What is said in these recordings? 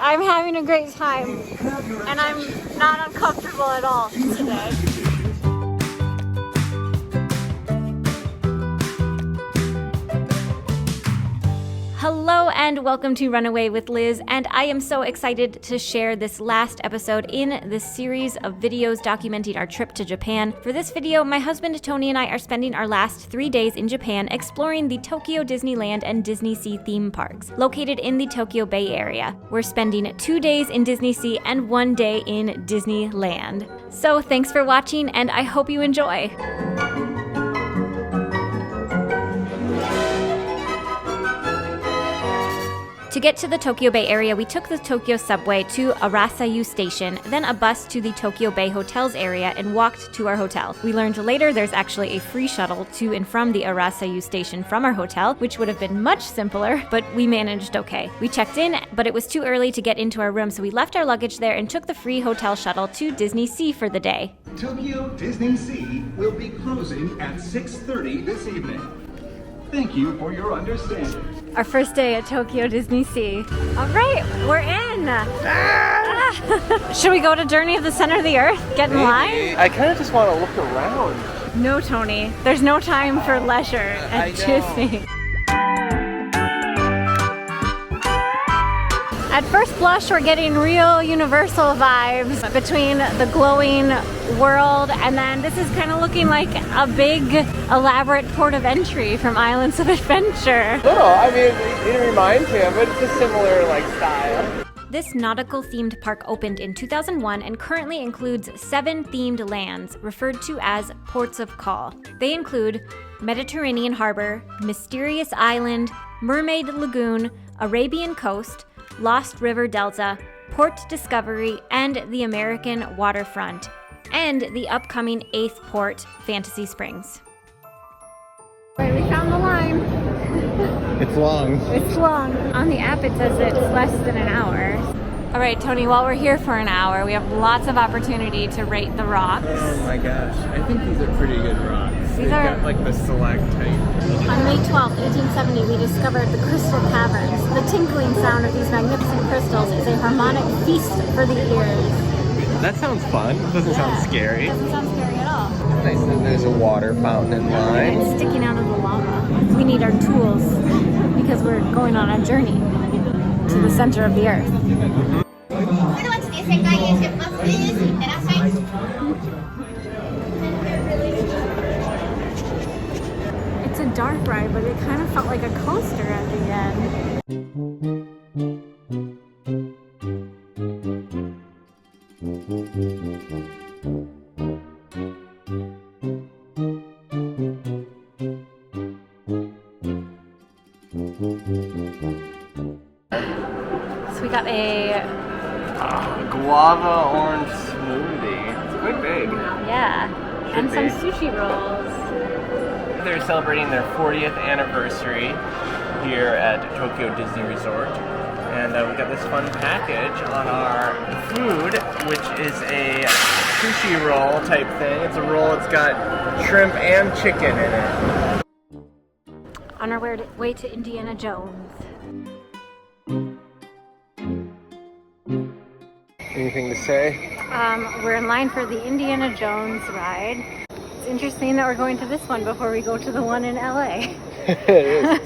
I'm having a great time, and I'm not uncomfortable at all today. Hello and welcome to Runaway with Liz, and I am so excited to share this last episode in this series of videos documenting our trip to Japan. For this video, my husband Tony and I are spending our last 3 days in Japan exploring the Tokyo Disneyland and DisneySea theme parks, located in the Tokyo Bay Area. We're spending 2 days in DisneySea and 1 day in Disneyland. So thanks for watching, and I hope you enjoy. To get to the Tokyo Bay area, we took the Tokyo subway to Arasayu Station, then a bus to the Tokyo Bay Hotels area, and walked to our hotel. We learned later there's actually a free shuttle to and from the Arasayu Station from our hotel, which would have been much simpler, but we managed okay. We checked in, but it was too early to get into our room, so we left our luggage there and took the free hotel shuttle to DisneySea for the day. Tokyo DisneySea will be closing at 6:30 this evening. Thank you for your understanding. Our first day at Tokyo DisneySea. All right, we're in. Should we go to Journey of the Center of the Earth? Get in line? I kind of just want to look around. No, Tony. There's no time for leisure at Disney. At first blush, we're getting real Universal vibes between the glowing world, and then this is kind of looking like a big, elaborate port of entry from Islands of Adventure. I mean, it reminds me of it. It's a similar, style. This nautical-themed park opened in 2001 and currently includes 7 themed lands, referred to as ports of call. They include Mediterranean Harbor, Mysterious Island, Mermaid Lagoon, Arabian Coast, Lost River Delta, Port Discovery, and the American Waterfront, and the upcoming 8th port, Fantasy Springs. Right, we found the line. It's long. It's long. On the app it says it's less than an hour. All right, Tony, while we're here for an hour, we have lots of opportunity to rate the rocks. Oh my gosh, I think these are pretty good rocks. They've got the stalactite. On May 12, 1870, we discovered the Crystal Caverns. The tinkling sound of these magnificent crystals is a harmonic feast for the ears. That sounds fun. It doesn't sound scary. It doesn't sound scary at all. Nice, and there's a water fountain in line. It's sticking out of the lava. We need our tools because we're going on a journey to the center of the earth. It's a dark ride, but it kind of felt like a coaster at the end. So we got a guava orange smoothie. It's quite big. Yeah, and some sushi rolls. They're celebrating their 40th anniversary here at Tokyo Disney Resort. And we got this fun package on our food, which is a sushi roll type thing. It's a roll, it's got shrimp and chicken in it. On our way to Indiana Jones. Anything to say? We're in line for the Indiana Jones ride. It's interesting that we're going to this one before we go to the one in LA. It is.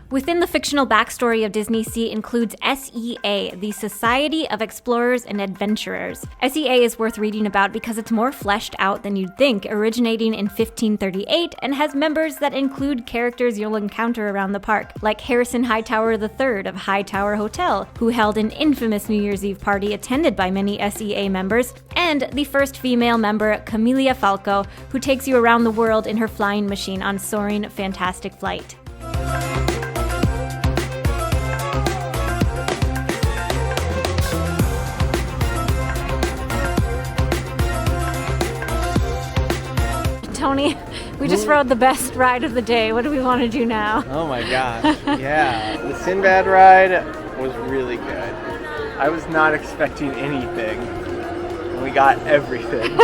Within the fictional backstory of DisneySea includes SEA, the Society of Explorers and Adventurers. SEA is worth reading about because it's more fleshed out than you'd think, originating in 1538 and has members that include characters you'll encounter around the park, like Harrison Hightower III of Hightower Hotel, who held an infamous New Year's Eve party attended by many SEA members, and the first female member, Camelia Falco, who takes you around the world in her flying machine on Soaring Fantastic Flight. Tony, we just rode the best ride of the day. What do we want to do now? Oh my gosh, yeah. The Sinbad ride was really good. I was not expecting anything. We got everything.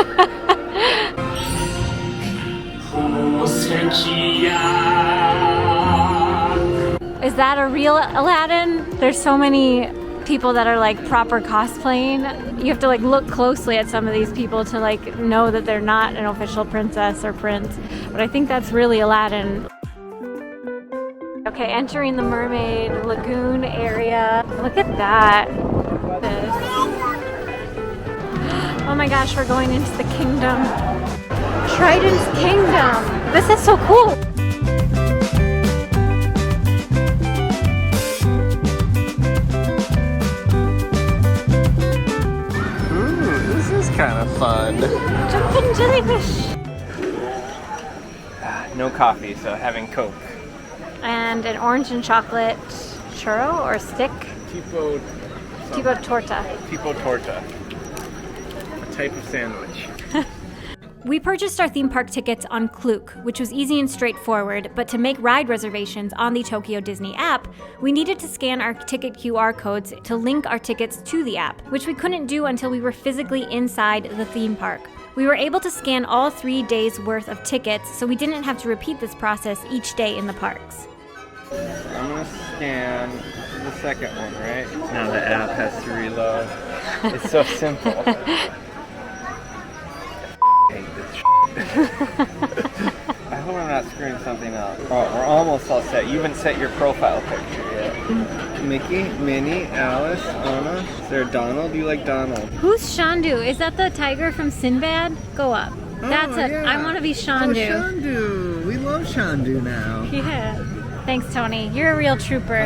Is that a real Aladdin? There's so many people that are like proper cosplaying. You have to like look closely at some of these people to like know that they're not an official princess or prince. But I think that's really Aladdin. Okay, entering the Mermaid Lagoon area. Look at that. Oh my gosh, we're going into the kingdom. Trident's Kingdom. This is so cool. This is kind of fun. Jumping jellyfish. No coffee, so having Coke. And an orange and chocolate churro or stick. Tipo torta. Tipo torta. A type of sandwich. We purchased our theme park tickets on Klook, which was easy and straightforward, but to make ride reservations on the Tokyo Disney app, we needed to scan our ticket QR codes to link our tickets to the app, which we couldn't do until we were physically inside the theme park. We were able to scan all 3 days' worth of tickets, so we didn't have to repeat this process each day in the parks. I'm gonna scan the second one, right? Now the app has to reload. It's so simple. I hate this I hope I'm not screwing something up. Oh, we're almost all set. You haven't set your profile picture yet. Mickey, Minnie, Alice, Anna. Is there a Donald? You like Donald? Who's Shandu? Is that the tiger from Sinbad? Go up. That's it. Yeah. I want to be Shandu. Oh, Shandu. We love Shandu now. Yeah. Thanks, Tony. You're a real trooper.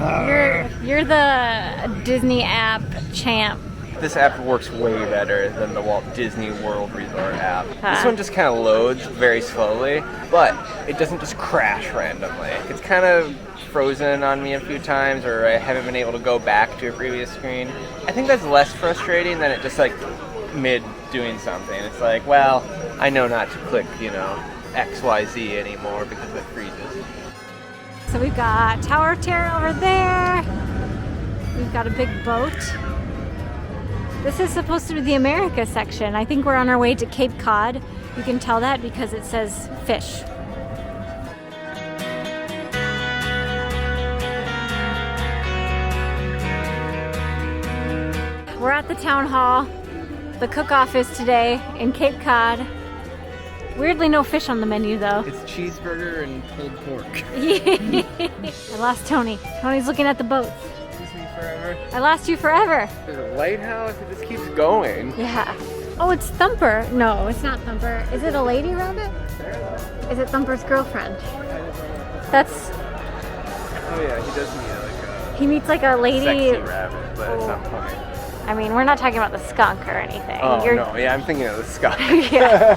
You're the Disney app champ. This app works way better than the Walt Disney World Resort app. This one just kind of loads very slowly, but it doesn't just crash randomly. It's kind of frozen on me a few times, or I haven't been able to go back to a previous screen. I think that's less frustrating than it just like mid doing something. It's like, well, I know not to click, XYZ anymore because it freezes. So we've got Tower of Terror over there. We've got a big boat. This is supposed to be the America section. I think we're on our way to Cape Cod. You can tell that because it says fish. We're at the town hall. The cook-off is today in Cape Cod. Weirdly, no fish on the menu, though. It's cheeseburger and pulled pork. I lost Tony. Tony's looking at the boats. Lose me forever. I lost you forever. There's a lighthouse. It just keeps going. Yeah. Oh, it's Thumper. No, it's not Thumper. Is it a lady rabbit? Is it Thumper's girlfriend? That's... Oh yeah, he does meet He meets like a lady... sexy rabbit, but it's not funny. I mean, we're not talking about the skunk or anything. Oh, no. Yeah, I'm thinking of the skunk. Yeah.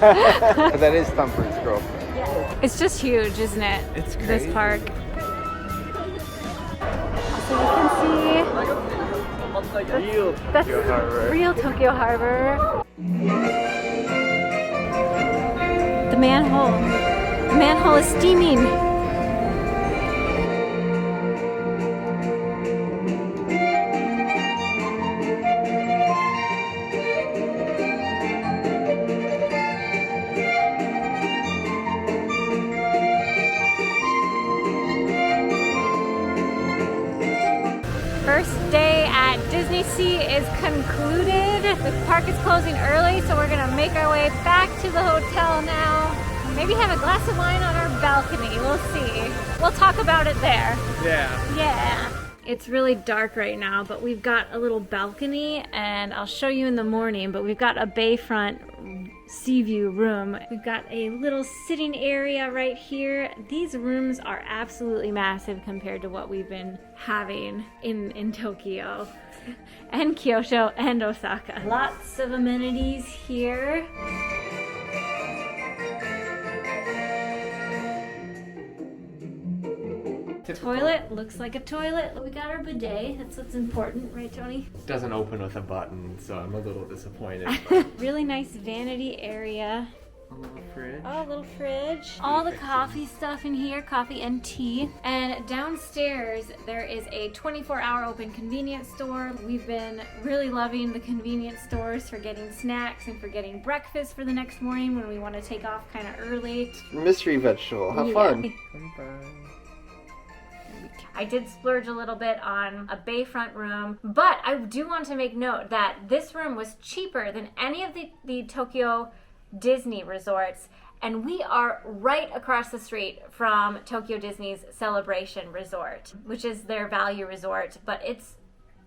That is Thumper's girlfriend. It's just huge, isn't it? It's crazy. This park. So you can see... Real Tokyo Harbor. Real Tokyo Harbor. The manhole. The manhole is steaming. First day at Disney Sea is concluded. The park is closing early, so we're gonna make our way back to the hotel now. Maybe have a glass of wine on our balcony, we'll see. We'll talk about it there. Yeah. Yeah. It's really dark right now, but we've got a little balcony, and I'll show you in the morning, but we've got a bayfront sea view room. We've got a little sitting area right here. These rooms are absolutely massive compared to what we've been having in Tokyo and Kyoto and Osaka. Lots of amenities here. Toilet looks like a toilet. We got our bidet. That's what's important, right, Tony? It doesn't open with a button, so I'm a little disappointed. Really nice vanity area. A little fridge. Oh, a little fridge. All the coffee stuff in here, coffee and tea. And downstairs, there is a 24-hour open convenience store. We've been really loving the convenience stores for getting snacks and for getting breakfast for the next morning when we want to take off kind of early. Mystery vegetable. How fun. Bye. I did splurge a little bit on a bayfront room, but I do want to make note that this room was cheaper than any of the Tokyo Disney resorts, and we are right across the street from Tokyo Disney's Celebration Resort, which is their value resort, but it's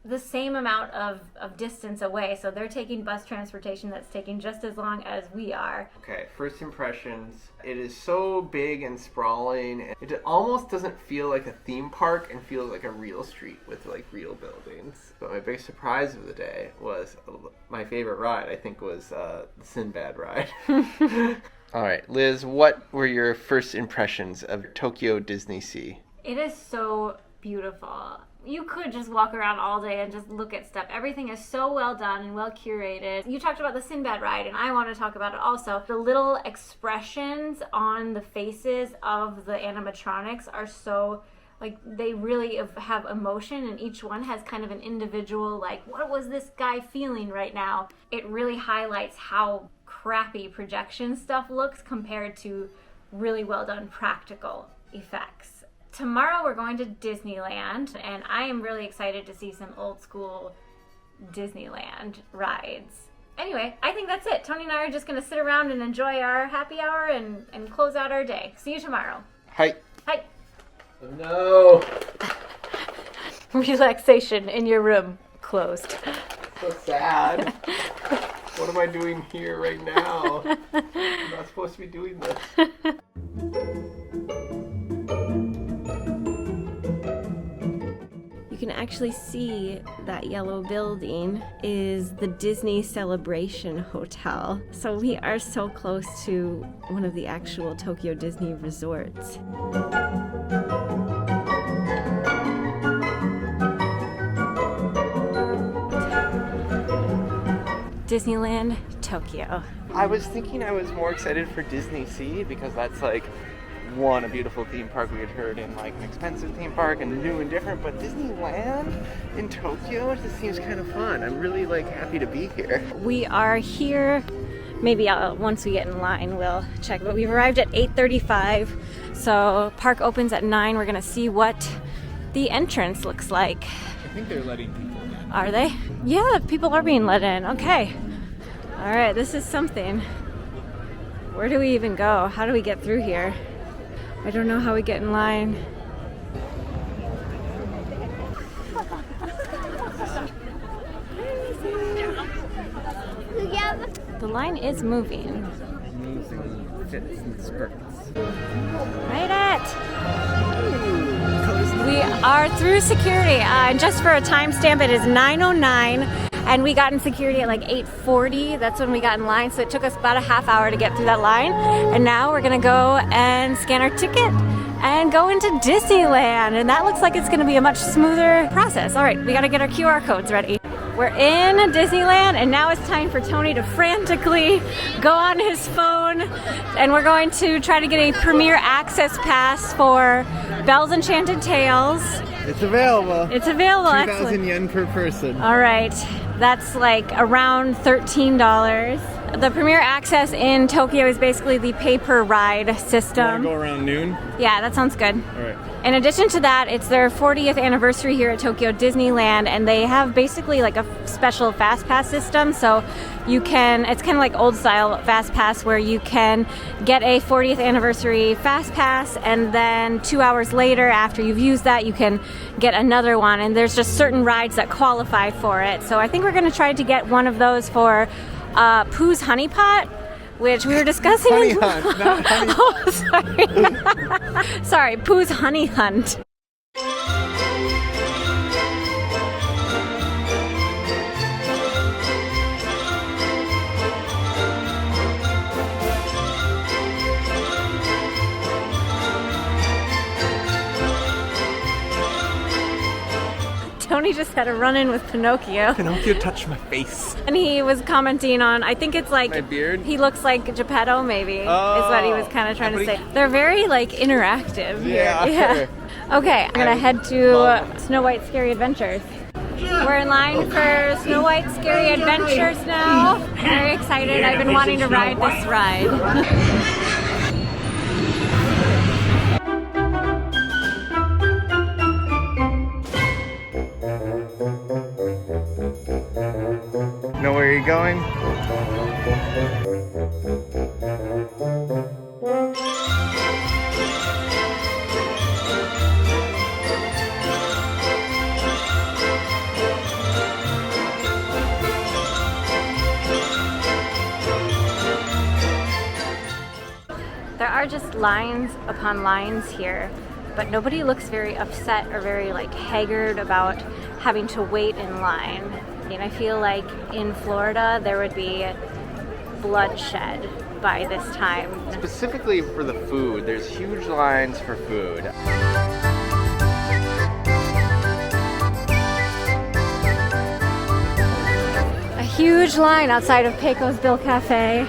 the same amount of distance away, so they're taking bus transportation that's taking just as long as we are. Okay, first impressions. It is so big and sprawling. It almost doesn't feel like a theme park and feels like a real street with like real buildings. But my big surprise of the day was my favorite ride, I think, was the Sinbad ride. All right, Liz, what were your first impressions of Tokyo DisneySea? It is so beautiful. You could just walk around all day and just look at stuff. Everything is so well done and well curated. You talked about the Sinbad ride, and I want to talk about it also. The little expressions on the faces of the animatronics are so, like, they really have emotion, and each one has kind of an individual, like, what was this guy feeling right now? It really highlights how crappy projection stuff looks compared to really well done practical effects. Tomorrow we're going to Disneyland, and I am really excited to see some old school Disneyland rides. Anyway, I think that's it. Tony and I are just going to sit around and enjoy our happy hour and close out our day. See you tomorrow. Hi. Hi. No. Relaxation in your room closed. So sad. What am I doing here right now? I'm not supposed to be doing this. You can actually see that yellow building is the Disney Celebration Hotel. So we are so close to one of the actual Tokyo Disney resorts. Disneyland, Tokyo. I was thinking I was more excited for DisneySea because that's like a beautiful theme park we had heard in like an expensive theme park and new and different, but Disneyland in Tokyo just seems kind of fun. I'm really like happy to be here. We are here. Maybe once we get in line we'll check, but we've arrived at 8:35, so park opens at 9. We're gonna see what the entrance looks like. I think they're letting people in. Are they? Yeah, people are being let in. Okay. All right, this is something. Where do we even go? How do we get through here? I don't know how we get in line. The line is moving. Fits and spurts. Right at. We are through security. And just for a timestamp, it is 9:09. And we got in security at like 8:40. That's when we got in line. So it took us about a half hour to get through that line. And now we're going to go and scan our ticket and go into Disneyland. And that looks like it's going to be a much smoother process. All right, we got to get our QR codes ready. We're in Disneyland, and now it's time for Tony to frantically go on his phone. And we're going to try to get a Premier Access Pass for Belle's Enchanted Tales. It's available. It's available. 2,000 yen per person. All right, that's like around $13. The Premier Access in Tokyo is basically the pay-per-ride system. Want to go around noon? Yeah, that sounds good. All right. In addition to that, it's their 40th anniversary here at Tokyo Disneyland, and they have basically like a special fast pass system. So you can, it's kind of like old style fast pass where you can get a 40th anniversary fast pass, and then 2 hours later after you've used that, you can get another one. And there's just certain rides that qualify for it. So I think we're going to try to get one of those for Pooh's Honey Pot, which we were discussing. Honey Hunt, not Honey. Oh, sorry. Sorry, Pooh's Honey Hunt. Tony just had a run-in with Pinocchio. Pinocchio touched my face. And he was commenting on, I think it's like... My beard? He looks like Geppetto, maybe, is what he was kind of trying to say. They're very, like, interactive here. Yeah. Okay, I'm gonna head to Snow White Scary Adventures. We're in line for Snow White Scary Adventures now. Very excited. I've been wanting to ride this ride. Know where you're going? There are just lines upon lines here, but nobody looks very upset or very like haggard about having to wait in line. And I feel like in Florida there would be bloodshed by this time. Specifically for the food, there's huge lines for food. A huge line outside of Pecos Bill Cafe.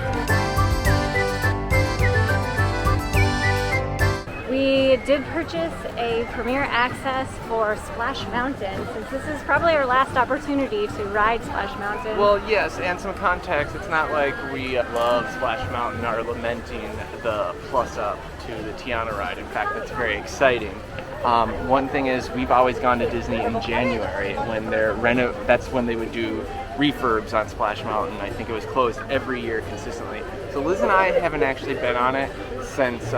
We did purchase a Premier Access for Splash Mountain, since this is probably our last opportunity to ride Splash Mountain. Well, yes, and some context, it's not like we love Splash Mountain or lamenting the plus up to the Tiana ride. In fact, that's very exciting. One thing is, we've always gone to Disney in January when that's when they would do refurbs on Splash Mountain. I think it was closed every year consistently. So Liz and I haven't actually been on it since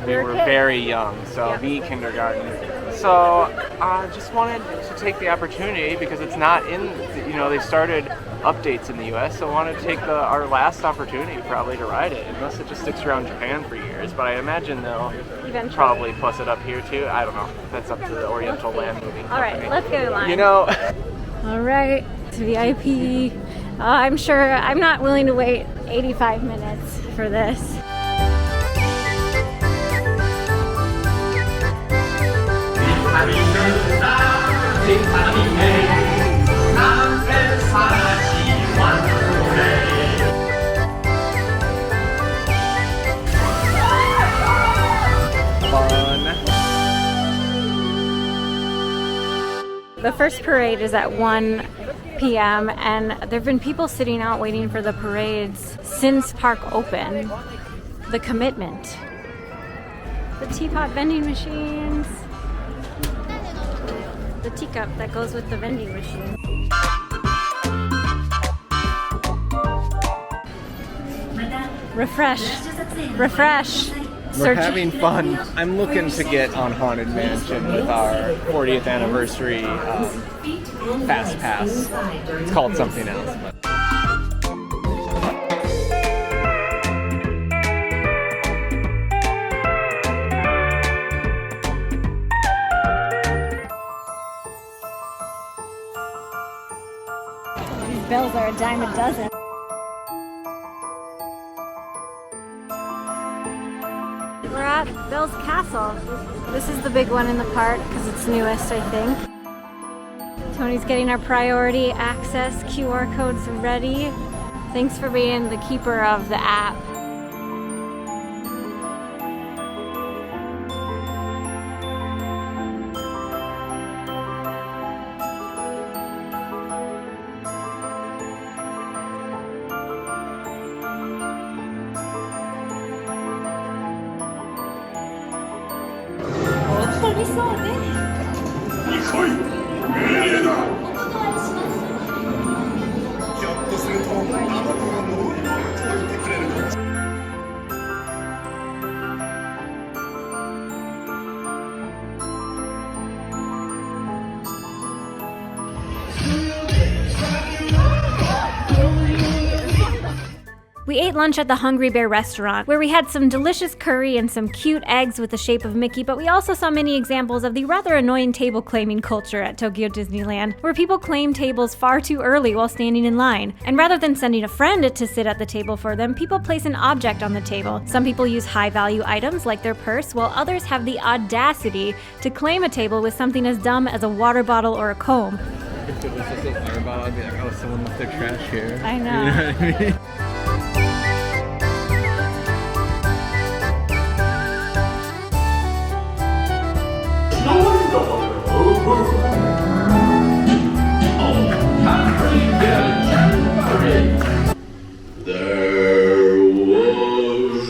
we were very young, so me kindergarten. So I just wanted to take the opportunity because it's not in, they started updates in the US, so I wanted to take our last opportunity probably to ride it, unless it just sticks around Japan for years. But I imagine they'll probably plus it up here too. I don't know. That's up to the Oriental Land moving company. All right, let's get in line. All right, VIP. I'm sure I'm not willing to wait 85 minutes for this. The first parade is at 1 p.m. and there have been people sitting out waiting for the parades since park open. The commitment. The teapot vending machines. The teacup that goes with the vending machine. Refresh. Refresh. We're having fun. I'm looking to get on Haunted Mansion with our 40th anniversary Fast Pass. It's called something else. But. These bells are a dime a dozen. We're at Bell's Castle. This is the big one in the park because it's newest, I think. Tony's getting our priority access QR codes ready. Thanks for being the keeper of the app. We ate lunch at the Hungry Bear restaurant, where we had some delicious curry and some cute eggs with the shape of Mickey, but we also saw many examples of the rather annoying table claiming culture at Tokyo Disneyland, where people claim tables far too early while standing in line. And rather than sending a friend to sit at the table for them, people place an object on the table. Some people use high-value items like their purse, while others have the audacity to claim a table with something as dumb as a water bottle or a comb. If it was just a water bottle, I'd be like, oh, someone left their trash here. I know. You know what I mean? There was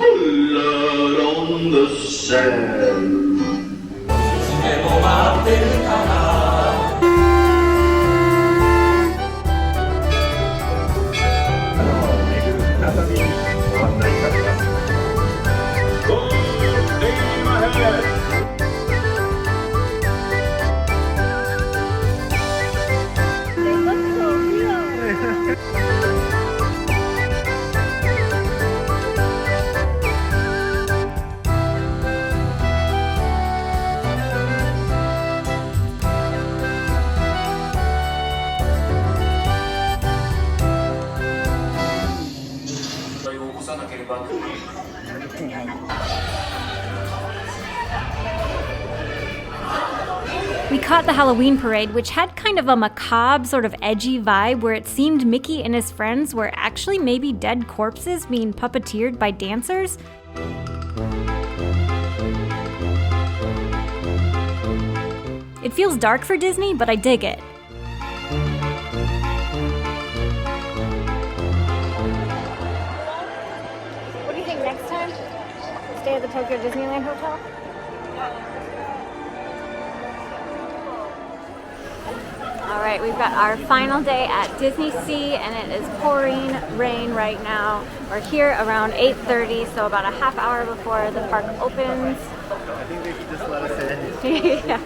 blood on the sand. We caught the Halloween parade, which had kind of a macabre, sort of edgy vibe where it seemed Mickey and his friends were actually maybe dead corpses being puppeteered by dancers. It feels dark for Disney, but I dig it. What do you think next time? Stay at the Tokyo Disneyland Hotel? All right, we've got our final day at DisneySea, and it is pouring rain right now. We're here around 8:30, so about a half hour before the park opens. I think they should just let us in. Yeah,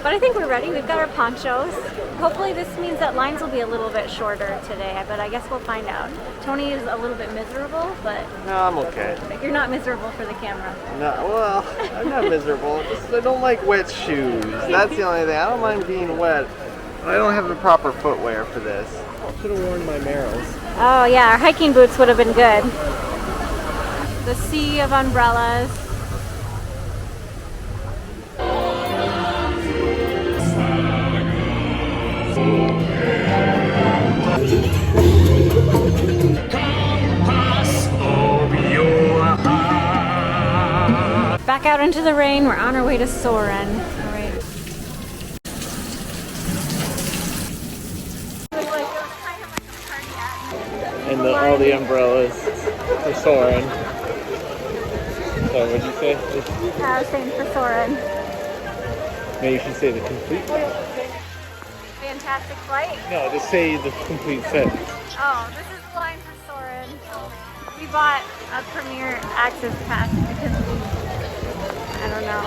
but I think we're ready. We've got our ponchos. Hopefully this means that lines will be a little bit shorter today, but I guess we'll find out. Tony is a little bit miserable, but No, I'm okay. you're not miserable for the camera. No, well, I'm not miserable. Just, I don't like wet shoes. That's the only thing. I don't mind being wet. I don't have the proper footwear for this. I should have worn my Merrells. Oh yeah, our hiking boots would have been good. The sea of umbrellas. Back out into the rain, we're on our way to Soarin'. All right. And all the umbrellas for Soarin'. So what'd you say? I was saying for Soarin'. No, you should say the complete. Fantastic flight. No, just say the complete set. Oh, this is the line for Soarin'. We bought a Premier Access Pass because I don't know.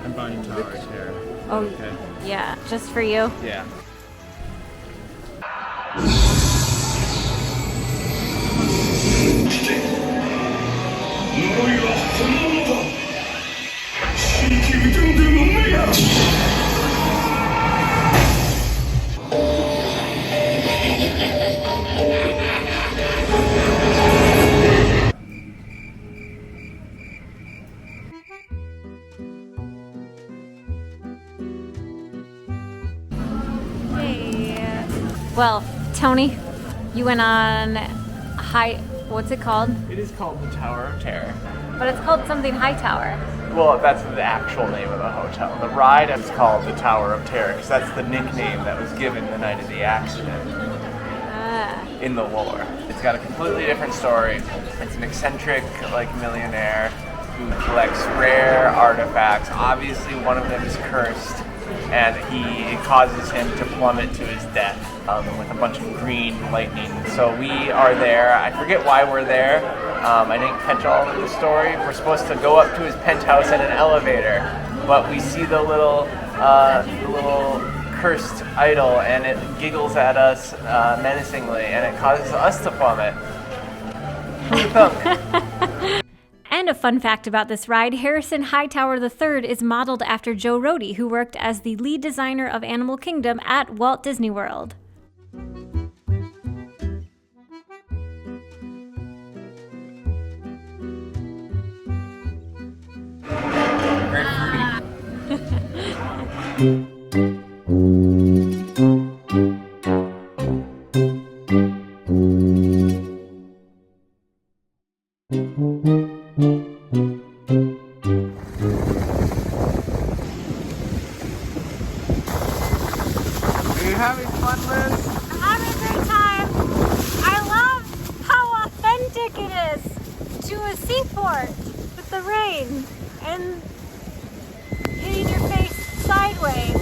I'm buying towers here. Oh, Okay. yeah, just for you. Yeah. Well, Tony, you went on what's it called? It is called the Tower of Terror. But it's called something Hightower. Well, that's the actual name of the hotel. The ride is called the Tower of Terror because that's the nickname that was given the night of the accident in the lore. It's got a completely different story. It's an eccentric, millionaire who collects rare artifacts. Obviously, one of them is cursed and it causes him to plummet to his death with a bunch of green lightning. So we are there. I forget why we're there. I didn't catch all of the story. We're supposed to go up to his penthouse in an elevator, but we see the little cursed idol, and it giggles at us menacingly, and it causes us to plummet. Who'd thunk? And a fun fact about this ride, Harrison Hightower III is modeled after Joe Rohde, who worked as the lead designer of Animal Kingdom at Walt Disney World. Very fruity. Are you having fun, Liz? I'm having a great time. I love how authentic it is to a seaport with the rain and hitting your face sideways.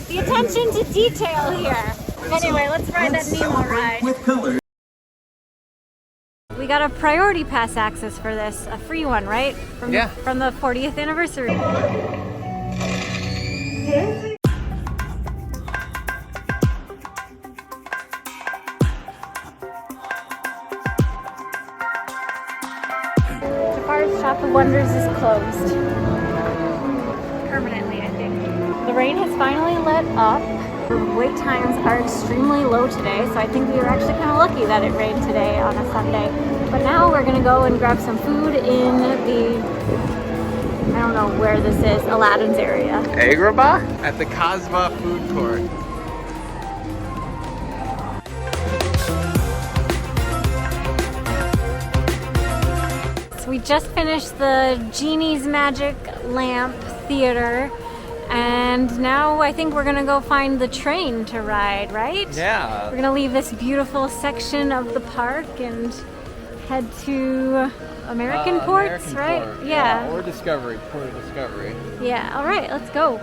The attention to detail here. Anyway, let's ride that Nemo ride. With color. We got a priority pass access for this, a free one, right? From the 40th anniversary. Jafar's Shop of Wonders is closed. Permanently, I think. The rain has finally let up. The wait times are extremely low today, so I think we were actually kind of lucky that it rained today on a Sunday. But now we're gonna go and grab some food in the, I don't know where this is, Aladdin's area. Agrabah? At the Kasbah food court. So we just finished the Genie's Magic Lamp Theater, and now I think we're gonna go find the train to ride, right? Yeah. We're gonna leave this beautiful section of the park and head to American Ports, American right? Port, Yeah. Or Discovery, Port of Discovery. Yeah, all right, let's go.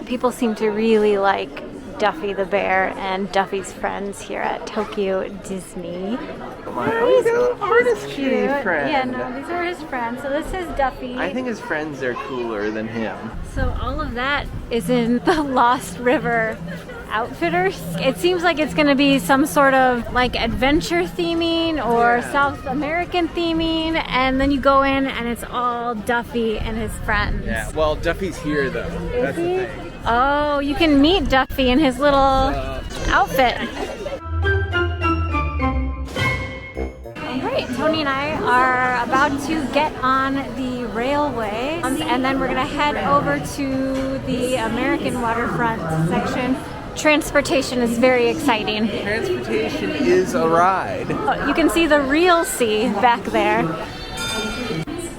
People seem to really like Duffy the Bear and Duffy's friends here at Tokyo Disney. Oh, he's got an artist Cute. friend. Yeah, no, these are his friends. So this is Duffy. I think his friends are cooler than him. So all of that is in the Lost River Outfitters. It seems like it's going to be some sort of like adventure theming or South American theming, and then you go in and it's all Duffy and his friends. Yeah. Well, Duffy's here though. That's he? the thing. Oh, you can meet Duffy in his little outfit. Alright, Tony and I are about to get on the railway, and then we're going to head over to the American waterfront section. Transportation is very exciting. Transportation is a ride. You can see the real sea back there.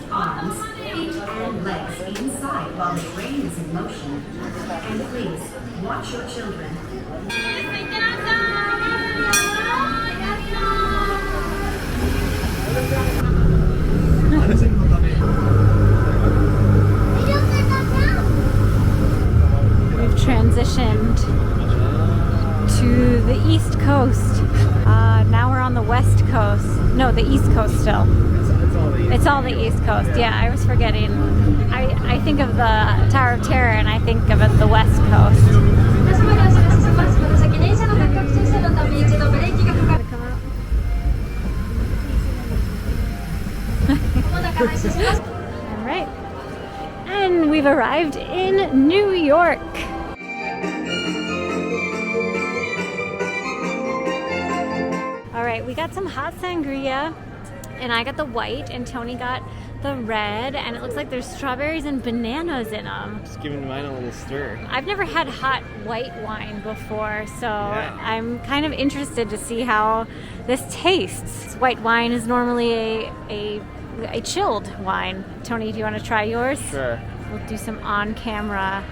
Arms, feet, and legs inside while the train is in motion. And please, watch your children. We've transitioned to the East Coast. Now we're on the West Coast. No, the East Coast still. It's all the East Coast. Yeah, I was forgetting. I think of the Tower of Terror and I think of it the West Coast. All right. And we've arrived in New York. All right, we got some hot sangria, and I got the white, and Tony got the red, and it looks like there's strawberries and bananas in them. Just giving mine a little stir. I've never had hot white wine before, so I'm kind of interested to see how this tastes. White wine is normally a chilled wine. Tony, do you want to try yours? Sure. We'll do some on-camera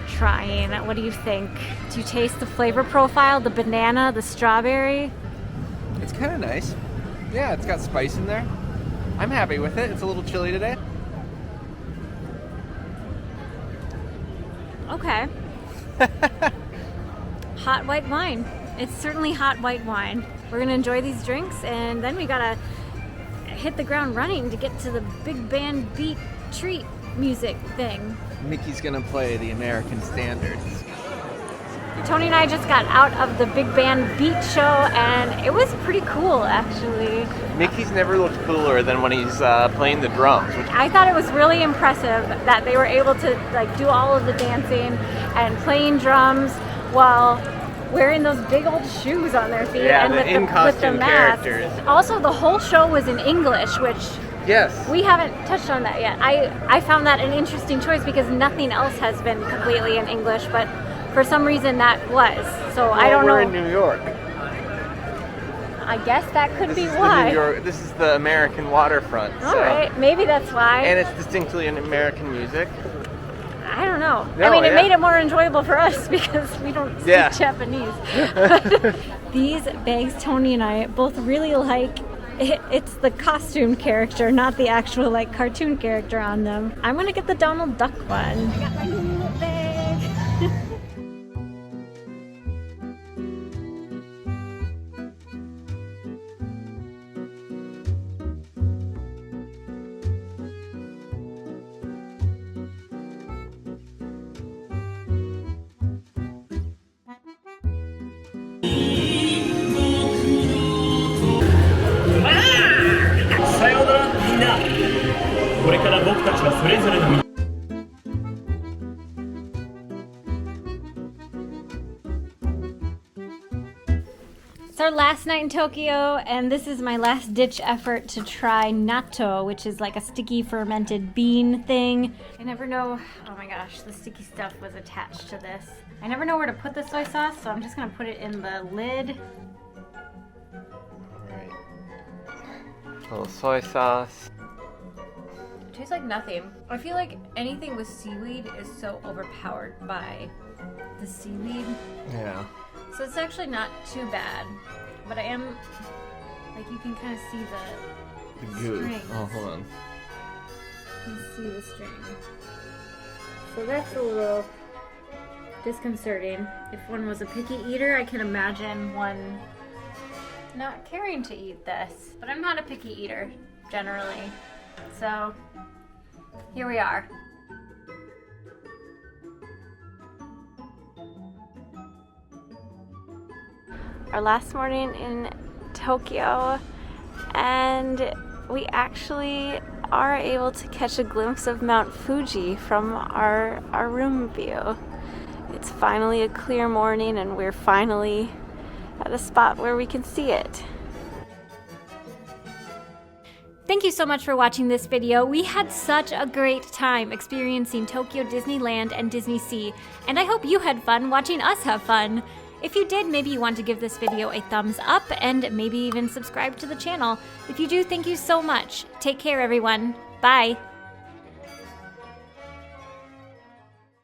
trying. What do you think? Do you taste the flavor profile, the banana, the strawberry? It's kind of nice. Yeah, it's got spice in there. I'm happy with it. It's a little chilly today. Okay. Hot white wine. It's certainly hot white wine. We're gonna enjoy these drinks, and then we gotta hit the ground running to get to the big band beat treat music thing. Mickey's gonna play the American standards. Tony and I just got out of the big band beat show, and it was pretty cool, actually. Mickey's never looked cooler than when he's playing the drums. I thought it was really impressive that they were able to like do all of the dancing and playing drums while wearing those big old shoes on their feet, Yeah, and the with in-costume the masks. characters. Also, the whole show was in English, which Yes. we haven't touched on that yet. I found that an interesting choice because nothing else has been completely in English, but for some reason that was. So I don't know. We're in New York. I guess that could This be is why. The New York, this is the American waterfront. All right, maybe that's why. And it's distinctly an American music. I don't know. No, I mean, it yeah. made it more enjoyable for us because we don't speak Yeah. Japanese. These bags, Tony and I both really like. It's the costume character, not the actual like cartoon character on them. I'm gonna get the Donald Duck one. I got my new bag. It's our last night in Tokyo, and this is my last ditch effort to try natto, which is like a sticky fermented bean thing. I never know, oh my gosh, the sticky stuff was attached to this. I never know where to put the soy sauce, so I'm just gonna put it in the lid. Alright. A little soy sauce. It tastes like nothing. I feel like anything with seaweed is so overpowered by the seaweed. Yeah. So it's actually not too bad. But I am, like, you can kind of see The the goo. strings. Oh, hold on. You can see the string. So that's a little disconcerting. If one was a picky eater, I can imagine one not caring to eat this. But I'm not a picky eater, generally. So, here we are. Our last morning in Tokyo, and we actually are able to catch a glimpse of Mount Fuji from our room view. It's finally a clear morning, and we're finally at a spot where we can see it. Thank you so much for watching this video. We had such a great time experiencing Tokyo Disneyland and DisneySea, and I hope you had fun watching us have fun. If you did, maybe you want to give this video a thumbs up and maybe even subscribe to the channel. If you do, thank you so much. Take care, everyone. Bye.